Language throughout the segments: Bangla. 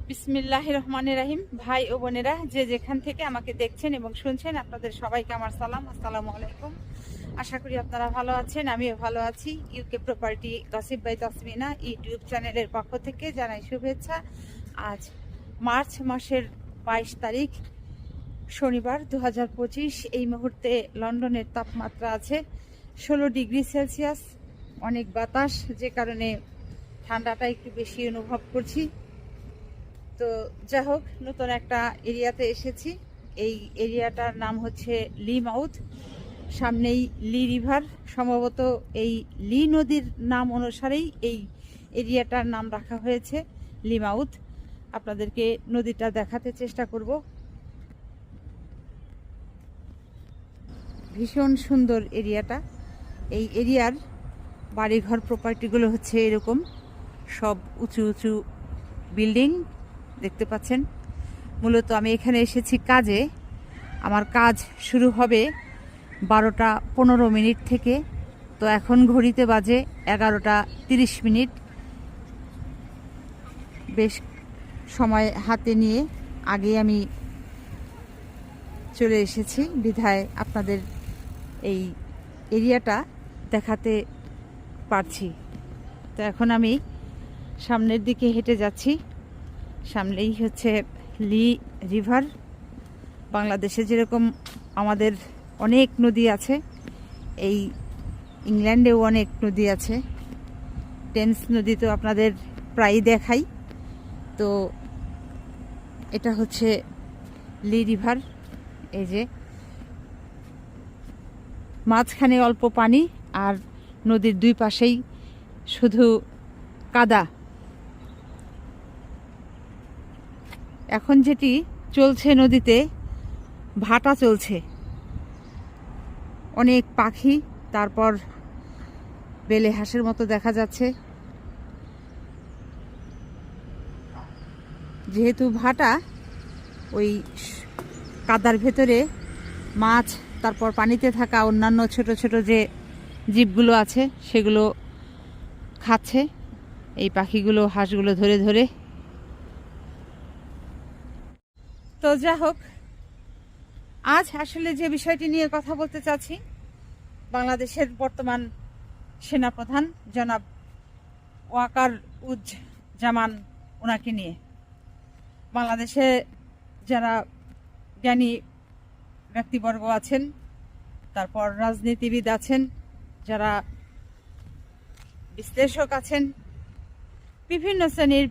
বিসমিল্লাহির রহমানির রহিম। ভাই ও বোনেরা, যে যেখান থেকে আমাকে দেখছেন এবং শুনছেন, আপনাদের সবাইকে আমার সালাম, আসসালামু আলাইকুম। আশা করি আপনারা ভালো আছেন, আমিও ভালো আছি। UK property gossip by Tasmina YouTube চ্যানেলের পক্ষ থেকে জানাই শুভেচ্ছা। আজ মার্চ মাসের 22 তারিখ শনিবার 2025। এই মুহূর্তে লন্ডনের তাপমাত্রা আছে 16 ডিগ্রি সেলসিয়াস। অনেক বাতাস, যে কারণে ঠান্ডাটা একটু বেশি অনুভব করছি। তো যাই হোক, নতুন একটা এরিয়াতে এসেছি। এই এরিয়াটার নাম হচ্ছে লি মাউথ। সামনেই লি রিভার, সম্ভবত এই লি নদীর নাম অনুসারেই এই এরিয়াটার নাম রাখা হয়েছে লি মাউথ। আপনাদেরকে নদীটা দেখাতে চেষ্টা করব। ভীষণ সুন্দর এরিয়াটা। এই এরিয়ার বাড়িঘর প্রপার্টিগুলো হচ্ছে এরকম, সব উঁচু উঁচু বিল্ডিং দেখতে পাচ্ছেন। মূলত আমি এখানে এসেছি কাজে। আমার কাজ শুরু হবে 12টা 15 থেকে। তো এখন ঘড়িতে বাজে 11টা 30। বেশ সময় হাতে নিয়ে আগে আমি চলে এসেছি, বিধায় আপনাদের এই এরিয়াটা দেখাতে পারছি। তো এখন আমি সামনের দিকে হেঁটে যাচ্ছি। সামনেই হচ্ছে লি রিভার। বাংলাদেশে যেরকম আমাদের অনেক নদী আছে, এই ইংল্যান্ডেও অনেক নদী আছে। টেমস নদী তো আপনাদের প্রায়ই দেখাই। তো এটা হচ্ছে লি রিভার। এই যে মাঝখানে অল্প পানি, আর নদীর দুই পাশেই শুধু কাদা। এখন যেটি চলছে নদীতে, ভাটা চলছে। অনেক পাখি, তারপর বেলে হাঁসের মতো দেখা যাচ্ছে। যেহেতু ভাটা, ওই কাদার ভেতরে মাছ, তারপর পানিতে থাকা অন্যান্য ছোট ছোট যে জীবগুলো আছে সেগুলো খাচ্ছে এই পাখিগুলো, হাঁসগুলো ধরে ধরে। তো যা হোক, আজ আসলে যে বিষয়টি নিয়ে কথা বলতে চাচ্ছি, বাংলাদেশের বর্তমান সেনাপ্রধান জনাব ওয়াকার উজ্জামান, ওনাকে নিয়ে। বাংলাদেশে যারা জ্ঞানী ব্যক্তিবর্গ আছেন, তারপর রাজনীতিবিদ আছেন, যারা বিশ্লেষক আছেন, বিভিন্ন শ্রেণীর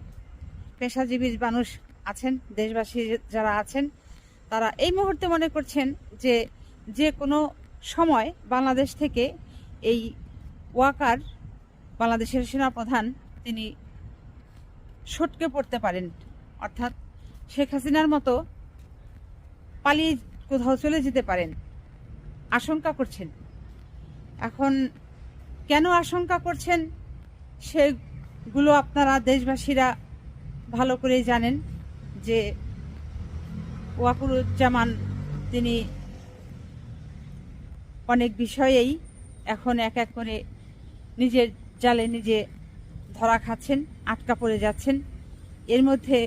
পেশাজীবী মানুষ আছেন, দেশবাসী যারা আছেন, তারা এই মুহূর্তে মনে করছেন যে যে কোনো সময় বাংলাদেশ থেকে এই ওয়াকার, বাংলাদেশের সেনাপ্রধান, তিনি সটকে পড়তে পারেন। অর্থাৎ শেখ হাসিনার মতো পালিয়ে কোথাও চলে যেতে পারেন, আশঙ্কা করছেন। এখন কেন আশঙ্কা করছেন সেগুলো আপনারা দেশবাসীরা ভালো করেই জানেন। যে ওয়াকুরুজ্জামান, তিনি অনেক বিষয়েই এখন এক এক করে নিজের জালে নিজে ধরা খাচ্ছেন, আটকা পড়ে যাচ্ছেন। এর মধ্যে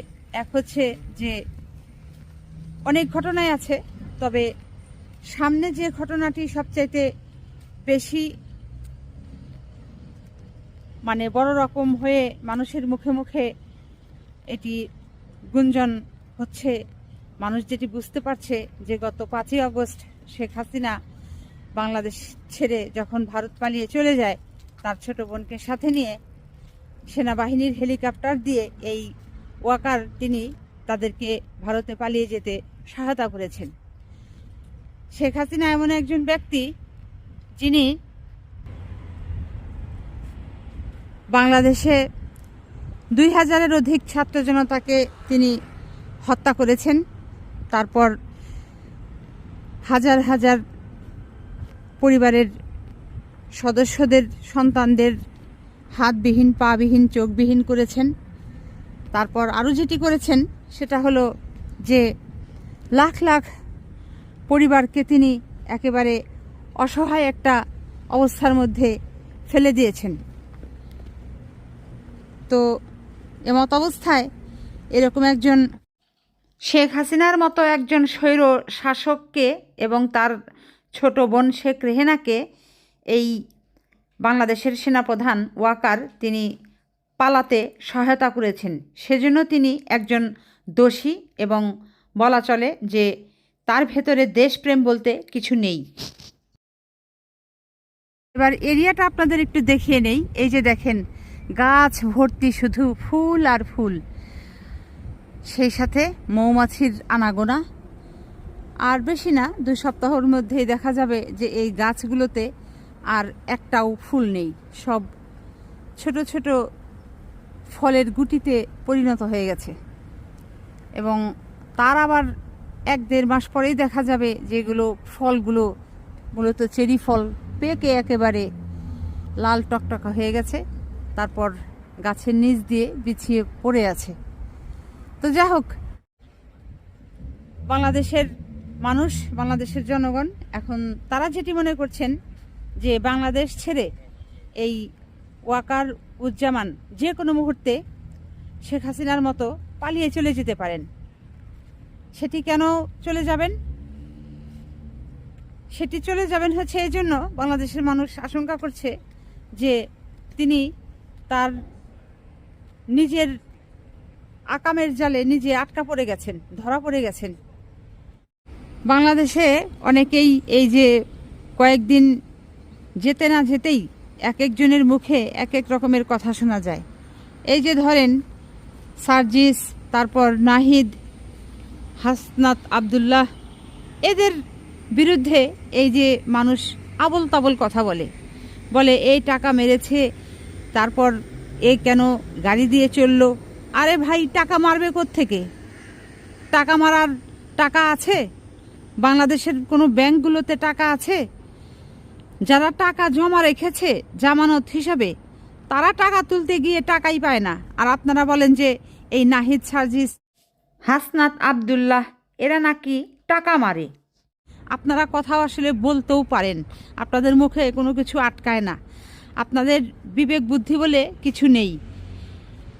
এক হচ্ছে যে অনেক ঘটনাই আছে, তবে সামনে যে ঘটনাটি সবচাইতে বেশি বড় রকম হয়ে মানুষের মুখে মুখে এটি গুঞ্জন হচ্ছে, মানুষ যেটি বুঝতে পারছে, যে গত 5ই আগস্ট শেখ হাসিনা বাংলাদেশ ছেড়ে যখন ভারত পালিয়ে চলে যায়, তার ছোট বোনকে সাথে নিয়ে সেনাবাহিনীর হেলিকপ্টার দিয়ে এই ওয়াকার, তিনি তাদেরকে ভারতে পালিয়ে যেতে সহায়তা করেছেন। শেখ হাসিনা এমন একজন ব্যক্তি, যিনি বাংলাদেশে 2000-এর অধিক ছাত্র জনতাকে তিনি হত্যা করেছেন। তারপর হাজার হাজার পরিবারের সদস্যদের, সন্তানদের হাতবিহীন, পাবিহীন, চোখবিহীন করেছেন। তারপর আরও যেটি করেছেন সেটা হলো যে লাখ লাখ পরিবারকে তিনি একেবারে অসহায় একটা অবস্থার মধ্যে ফেলে দিয়েছেন। তো এমত অবস্থায় এরকম একজন শেখ হাসিনার মতো একজন স্বৈর শাসককে এবং তার ছোট বোন শেখ রেহেনাকে এই বাংলাদেশের সেনাপ্রধান ওয়াকার তিনি পালাতে সহায়তা করেছেন। সেজন্য তিনি একজন দোষী এবং বলা চলে যে তার ভেতরে দেশপ্রেম বলতে কিছু নেই। এবার এরিয়াটা আপনাদের একটু দেখিয়ে নেই। এই যে দেখেন, গাছ ভর্তি শুধু ফুল আর ফুল, সেই সাথে মৌমাছির আনাগোনা। আর বেশি না, 2 সপ্তাহের মধ্যেই দেখা যাবে যে এই গাছগুলোতে আর একটাও ফুল নেই, সব ছোট ছোট ফলের গুটিতে পরিণত হয়ে গেছে। এবং তার আবার 1-1.5 মাস পরেই দেখা যাবে যেগুলো ফলগুলো মূলত চেরি ফল পেকে একেবারে লাল টকটকা হয়ে গেছে, তারপর গাছের নিচ দিয়ে বিছিয়ে পড়ে আছে। তো যাই হোক, বাংলাদেশের মানুষ, বাংলাদেশের জনগণ এখন তারা যেটি মনে করছেন যে বাংলাদেশ ছেড়ে এই ওয়াকার উজ্জামান যে কোনো মুহূর্তে শেখ হাসিনার মতো পালিয়ে চলে যেতে পারেন। সেটি কেন চলে যাবেন? সেটি চলে যাবেন হচ্ছে এই জন্য, বাংলাদেশের মানুষ আশঙ্কা করছে যে তিনি তার নিজের আকামের জালে নিজে আটকা পড়ে গেছেন, ধরা পড়ে গেছেন। বাংলাদেশে অনেকেই এই যে কয়েকদিন যেতে না যেতেই এক একজনের মুখে এক এক রকমের কথা শোনা যায়। এই যে ধরেন সার্জিস, তারপর নাহিদ, হাসনাত আবদুল্লাহ, এদের বিরুদ্ধে এই যে মানুষ আবল তাবল কথা বলে এই টাকা মেরেছে, তারপর এ কেন গাড়ি দিয়ে চললো। আরে ভাই, টাকা মারবে কোত্থেকে? টাকা মারার টাকা আছে? বাংলাদেশের কোনো ব্যাংকগুলোতে টাকা আছে? যারা টাকা জমা রেখেছে জামানত হিসাবে, তারা টাকা তুলতে গিয়ে টাকাই পায় না। আর আপনারা বলেন যে এই নাহিদ, সার্জিস, হাসনাত আবদুল্লাহ এরা নাকি টাকা মারে। আপনারা কথা আসলে বলতেও পারেন, আপনাদের মুখে কোনো কিছু আটকায় না, আপনাদের বিবেক বুদ্ধি বলে কিছু নেই।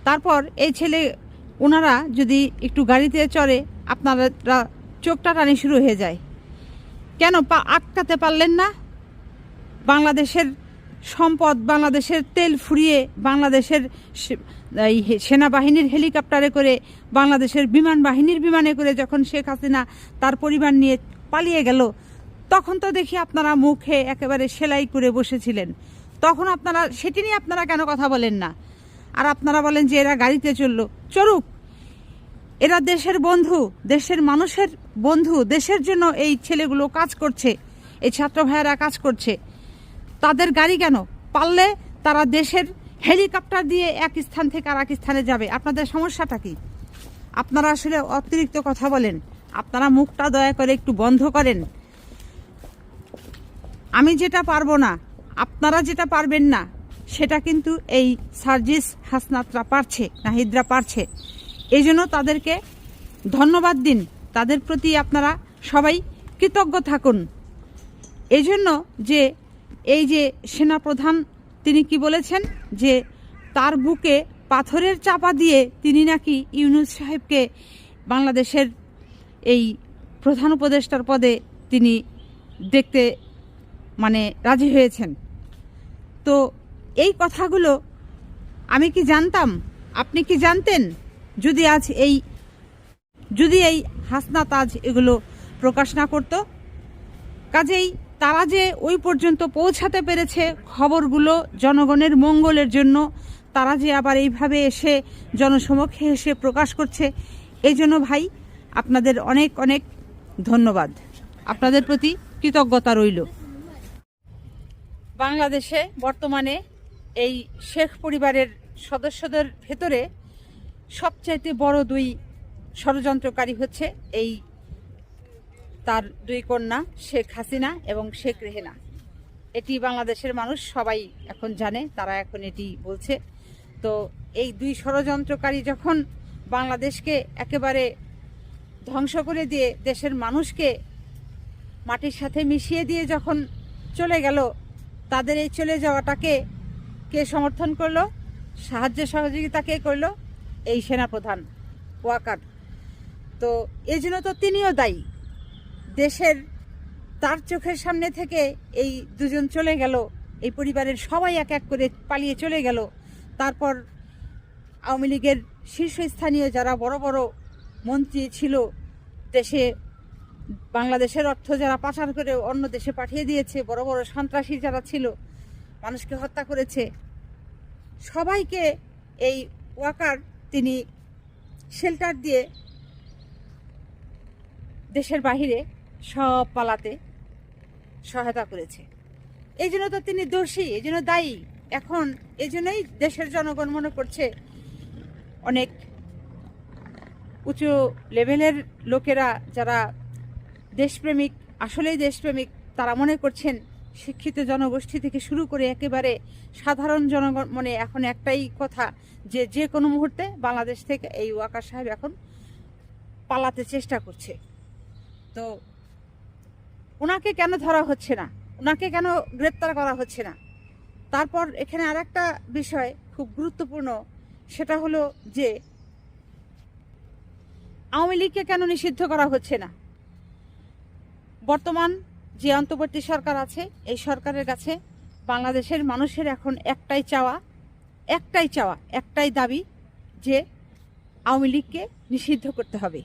তারপর এই ছেলে ওনারা যদি একটু গাড়িতে চড়ে, আপনারা চোখটা টানি শুরু হয়ে যায়। কেন আটকাতে পারলেন না? বাংলাদেশের সম্পদ, বাংলাদেশের তেল ফুরিয়ে, বাংলাদেশের সেনাবাহিনীর হেলিকপ্টারে করে, বাংলাদেশের বিমান বাহিনীর বিমানে করে যখন শেখ হাসিনা তার পরিবার নিয়ে পালিয়ে গেল, তখন তো দেখি আপনারা মুখে একেবারে সেলাই করে বসেছিলেন। তখন আপনারা সেটি নিয়ে আপনারা কেন কথা বলেন না? আর আপনারা বলেন যে এরা গাড়িতে চড়ুক, এরা দেশের বন্ধু, দেশের মানুষের বন্ধু, দেশের জন্য এই ছেলেগুলো কাজ করছে, এই ছাত্র ভাইয়েরা কাজ করছে, তাদের গাড়ি কেন? পারলে তারা দেশের হেলিকপ্টার দিয়ে এক স্থান থেকে আর এক স্থানে যাবে। আপনাদের সমস্যাটা কি? আপনারা আসলে অতিরিক্ত কথা বলেন, আপনারা মুখটা দয়া করে একটু বন্ধ করেন। আমি যেটা পারবো না, আপনারা যেটা পারবেন না, সেটা কিন্তু এই সার্জিস, হাসনাতরা পারছে, নাহিদরা পারছে। এই জন্য তাদেরকে ধন্যবাদ দিন, তাদের প্রতি আপনারা সবাই কৃতজ্ঞ থাকুন। এই জন্য যে এই যে সেনাপ্রধান তিনি কি বলেছেন যে তার বুকে পাথরের চাপা দিয়ে তিনি নাকি ইউনূস সাহেবকে বাংলাদেশের এই প্রধান উপদেষ্টার পদে তিনি দেখতে রাজি হয়েছেন। তো এই কথাগুলো আমি কি জানতাম? আপনি কি জানতেন? যদি এই হাসনাত আজ এগুলো প্রকাশ না করত? কাজেই তারা যে ওই পর্যন্ত পৌঁছাতে পেরেছে খবরগুলো জনগণের মঙ্গলের জন্য, তারা যে আবার এইভাবে এসে জনসমক্ষে এসে প্রকাশ করছে, এই জন্য ভাই আপনাদের অনেক অনেক ধন্যবাদ, আপনাদের প্রতি কৃতজ্ঞতা রইল। বাংলাদেশে বর্তমানে এই শেখ পরিবারের সদস্যদের ভেতরে সবচাইতে বড় 2 ষড়যন্ত্রকারী হচ্ছে এই তার 2 কন্যা শেখ হাসিনা এবং শেখ রেহেনা। এটি বাংলাদেশের মানুষ সবাই এখন জানে, তারা এখন এটি বলছে। তো এই 2 ষড়যন্ত্রকারী যখন বাংলাদেশকে একেবারে ধ্বংস করে দিয়ে দেশের মানুষকে মাটির সাথে মিশিয়ে দিয়ে যখন চলে গেল, তাদের এই চলে যাওয়াটাকে কে সমর্থন করলো? সাহায্য সহযোগিতা কে করলো? এই সেনাপ্রধান। ওয়াকার। তো এই জন্য তো তিনিও দায়ী। দেশের তার চোখের সামনে থেকে এই দুজন চলে গেল, এই পরিবারের সবাই এক এক করে পালিয়ে চলে গেল। তারপর আওয়ামী লীগের শীর্ষস্থানীয় যারা বড় বড় মন্ত্রী ছিল, দেশে বাংলাদেশের অর্থ যারা পাচার করে অন্য দেশে পাঠিয়ে দিয়েছে, বড় বড় সন্ত্রাসী যারা ছিল, মানুষকে হত্যা করেছে, সবাইকে এই ওয়াকার তিনি শেল্টার দিয়ে দেশের বাহিরে সব পালাতে সহায়তা করেছে। এই জন্য তো তিনি দোষী, এই জন্য দায়ী। এখন এই জন্যই দেশের জনগণ মনে করছে, অনেক উঁচু লেভেলের লোকেরা যারা দেশপ্রেমিক, আসলেই দেশপ্রেমিক, তারা মনে করছেন, শিক্ষিত জনগোষ্ঠী থেকে শুরু করে একেবারে সাধারণ জনগণ মনে এখন একটাই কথা, যে যে কোনো মুহূর্তে বাংলাদেশ থেকে এই ওয়াকার সাহেব এখন পালাতে চেষ্টা করছে। তো ওনাকে কেন ধরা হচ্ছে না, ওনাকে কেন গ্রেপ্তার করা হচ্ছে না? তারপর এখানে আর একটা বিষয় খুব গুরুত্বপূর্ণ, সেটা হলো যে আওয়ামী লীগকে কেন নিষিদ্ধ করা হচ্ছে না? বর্তমান যে অন্তর্বর্তী সরকার আছে, এই সরকারের কাছে বাংলাদেশের মানুষের এখন একটাই চাওয়া, একটাই দাবি, যে আওয়ামী লীগকে নিষিদ্ধ করতে হবে।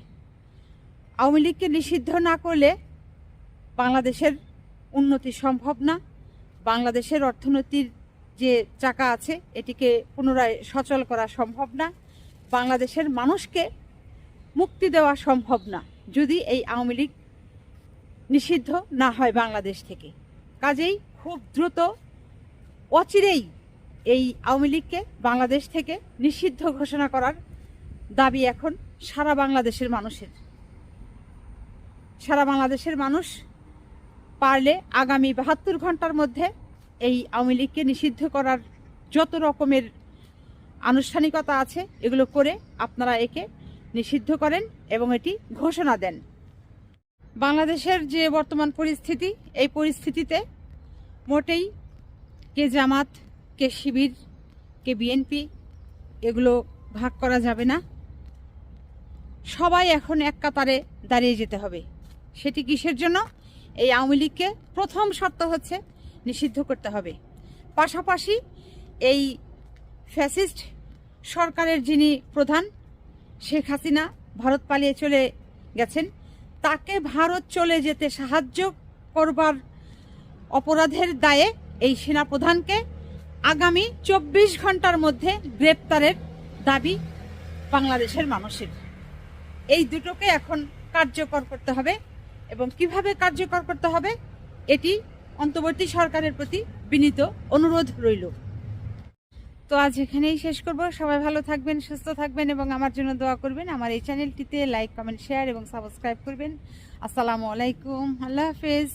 আওয়ামী লীগকে নিষিদ্ধ না করলে বাংলাদেশের উন্নতি সম্ভব না। বাংলাদেশের অর্থনীতির যে চাকা আছে, এটিকে পুনরায় সচল করা সম্ভব না। বাংলাদেশের মানুষকে মুক্তি দেওয়া সম্ভব না যদি এই আওয়ামী লীগ নিষিদ্ধ না হয় বাংলাদেশ থেকে। কাজেই খুব দ্রুত, অচিরেই এই আওয়ামী লীগকে বাংলাদেশ থেকে নিষিদ্ধ ঘোষণা করার দাবি এখন সারা বাংলাদেশের মানুষের। সারা বাংলাদেশের মানুষ পারলে আগামী 72 ঘন্টার মধ্যে এই আওয়ামী লীগকে নিষিদ্ধ করার যত রকমের আনুষ্ঠানিকতা আছে, এগুলো করে আপনারা একে নিষিদ্ধ করেন এবং এটি ঘোষণা দেন। বাংলাদেশের যে বর্তমান পরিস্থিতি, এই পরিস্থিতিতে মোটেই কে জামাত, কে শিবির, কে বিএনপি, এগুলো ভাগ করা যাবে না। সবাই এখন এক কাতারে দাঁড়িয়ে যেতে হবে। সেটি কিসের জন্য? এই আওয়ামী লীগকে প্রথম শর্ত হচ্ছে নিষিদ্ধ করতে হবে। পাশাপাশি এই ফ্যাসিস্ট সরকারের যিনি প্রধান, শেখ হাসিনা ভারত পালিয়ে চলে গেছেন, তাকে ভারত চলে যেতে সাহায্য করবার অপরাধের দায়ে এই সেনাপ্রধানকে আগামী 24 ঘন্টার মধ্যে গ্রেপ্তারের দাবি বাংলাদেশের মানুষের। এই দুটোকে এখন কার্যকর করতে হবে, এবং কিভাবে কার্যকর করতে হবে এটি অন্তর্বর্তী সরকারের প্রতি বিনীত অনুরোধ রইল। তো আজ এখানেই শেষ করব। সবাই ভালো থাকবেন, সুস্থ থাকবেন এবং আমার জন্য দোয়া করবেন। আমার এই চ্যানেলটিতে লাইক, কমেন্ট, শেয়ার এবং সাবস্ক্রাইব করবেন। আসসালামু আলাইকুম, আল্লাহ হাফেজ।